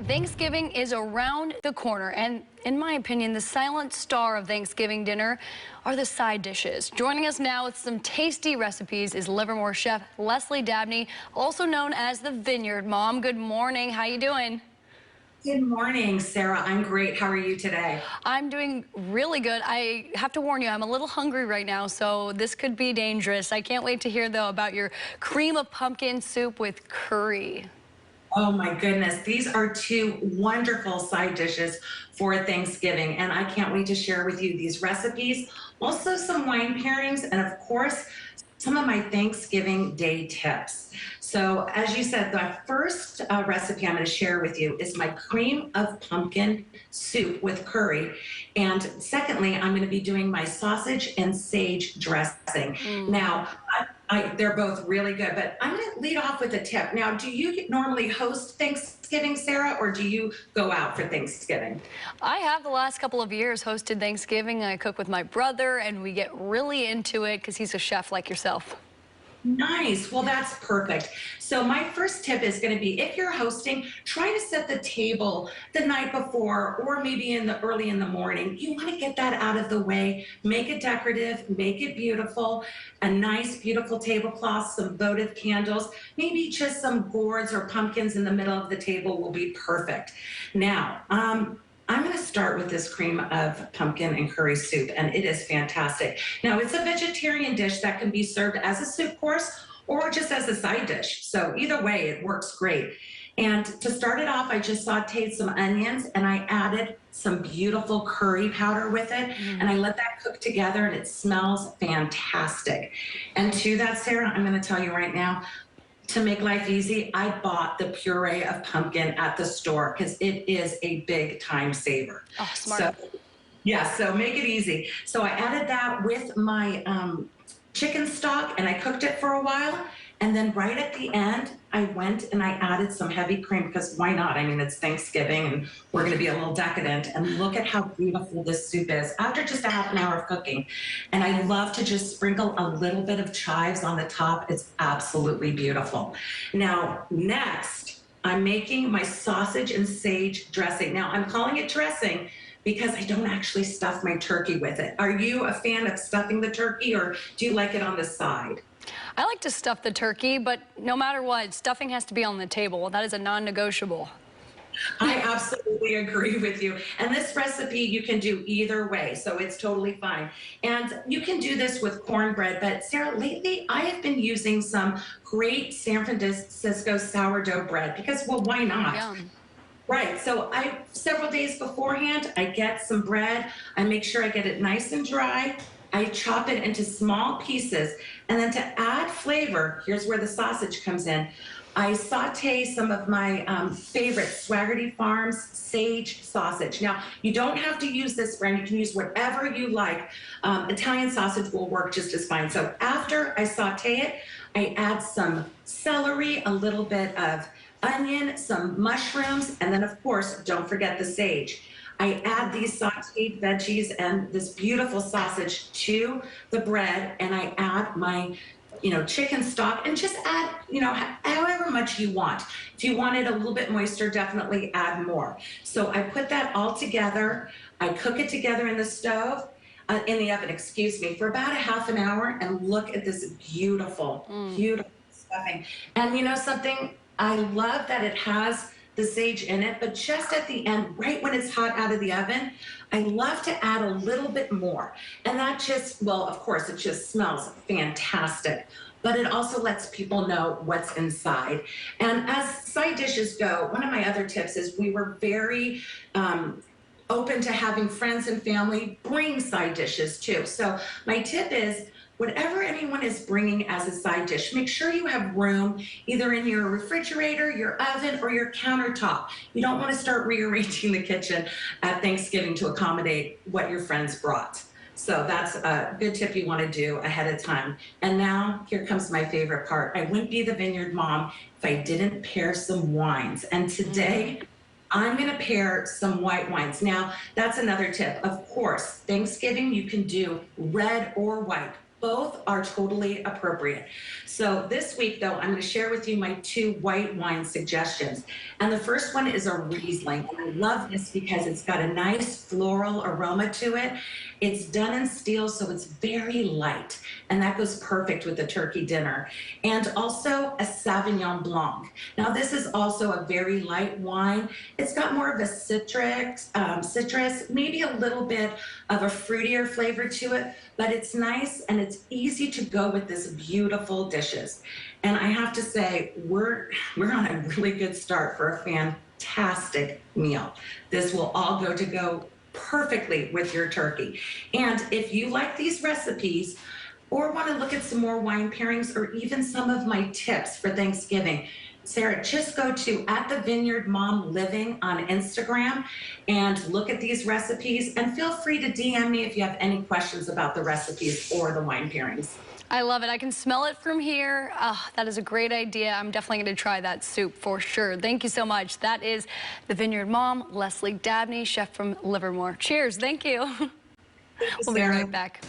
Thanksgiving is around the corner, and in my opinion, the silent star of Thanksgiving dinner are the side dishes. Joining us now with some tasty recipes is Livermore chef Leslie Dabney, also known as the Vineyard Mom. Good morning. How you doing? Good morning, Sarah. I'm great. How are you today? I'm doing really good. I have to warn you, I'm a little hungry right now, so this could be dangerous. I can't wait to hear, though, about your cream of pumpkin soup with curry. Oh my goodness. These are two wonderful side dishes for Thanksgiving, and I can't wait to share with you these recipes, also some wine pairings, and of course, some of my Thanksgiving Day tips. So as you said, the first recipe I'm going to share with you is my cream of pumpkin soup with curry. And secondly, I'm going to be doing my sausage and sage dressing. Now, they're both really good, but I'm going to lead off with a tip. Now, do you normally host Thanksgiving, Sarah, or do you go out for Thanksgiving? I have the last couple of years hosted Thanksgiving. I cook with my brother, and we get really into it because he's a chef like yourself. Nice. Well, that's perfect. So my first tip is going to be, if you're hosting, try to set the table the night before or maybe early in the morning. You want to get that out of the way, make it decorative, make it beautiful, a nice, beautiful tablecloth, some votive candles, maybe just some gourds or pumpkins in the middle of the table will be perfect. Now, I'm going to start with this cream of pumpkin and curry soup, and it is fantastic. Now, it's a vegetarian dish that can be served as a soup course or just as a side dish. So either way, it works great. And to start it off, I just sauteed some onions and I added some beautiful curry powder with it. And I let that cook together and it smells fantastic. And to that, Sarah, I'm going to tell you right now, to make life easy, I bought the puree of pumpkin at the store because it is a big time saver. Oh, smart. So, yeah, so make it easy. So I added that with my chicken stock and I cooked it for a while. And then right at the end, I went and I added some heavy cream because why not? I mean, it's Thanksgiving and we're going to be a little decadent. And look at how beautiful this soup is after just a half an hour of cooking. And I love to just sprinkle a little bit of chives on the top. It's absolutely beautiful. Now, next, I'm making my sausage and sage dressing. Now, I'm calling it dressing because I don't actually stuff my turkey with it. Are you a fan of stuffing the turkey or do you like it on the side? I like to stuff the turkey, but no matter what, stuffing has to be on the table. That is a non-negotiable. I absolutely agree with you. And this recipe you can do either way, so it's totally fine. And you can do this with cornbread, but Sarah, lately I have been using some great San Francisco sourdough bread because, well, why not? Yum. Right, so several days beforehand, I get some bread, I make sure I get it nice and dry, I chop it into small pieces, and then to add flavor, here's where the sausage comes in. I saute some of my favorite Swaggerty Farms sage sausage. Now, you don't have to use this brand. You can use whatever you like. Italian sausage will work just as fine. So after I saute it, I add some celery, a little bit of onion, some mushrooms, and then, of course, don't forget the sage. I add these sauteed veggies and this beautiful sausage to the bread, and I add my, chicken stock and just add, however much you want. If you want it a little bit moister, definitely add more. So I put that all together. I cook it together in the stove, in the oven, excuse me, for about a half an hour, and look at this beautiful, beautiful stuffing. And you know something? I love that it has the sage in it, but just at the end, right when it's hot out of the oven, I love to add a little bit more. And that just, well, of course, it just smells fantastic, but it also lets people know what's inside. And as side dishes go, one of my other tips is we were very open to having friends and family bring side dishes too. So my tip is, whatever anyone is bringing as a side dish, make sure you have room either in your refrigerator, your oven, or your countertop. You don't want to start rearranging the kitchen at Thanksgiving to accommodate what your friends brought. So that's a good tip you want to do ahead of time. And now here comes my favorite part. I wouldn't be the Vineyard Mom if I didn't pair some wines. And today, I'm going to pair some white wines. Now, that's another tip. Of course, Thanksgiving, you can do red or white. Both are totally appropriate. So this week, though, I'm going to share with you my 2 white wine suggestions. And the first one is a Riesling. And I love this because it's got a nice floral aroma to it. It's done in steel, so it's very light. And that goes perfect with a turkey dinner. And also a Sauvignon Blanc. Now, this is also a very light wine. It's got more of a citrus, maybe a little bit of a fruitier flavor to it, but it's nice and it's easy to go with this beautiful dishes. And I have to say, we're on a really good start for a fantastic meal. This will all go perfectly with your turkey. And if you like these recipes or want to look at some more wine pairings or even some of my tips for Thanksgiving, Sara, just go to @the_Vineyard_Mom_Living on Instagram and look at these recipes, and feel free to DM me if you have any questions about the recipes or the wine pairings. I love it. I can smell it from here. That is a great idea. I'm definitely going to try that soup for sure. Thank you so much. That is the Vineyard Mom, Leslie Dabney, chef from Livermore. Cheers. Thank you. Thank you, We'll be Sara. right back.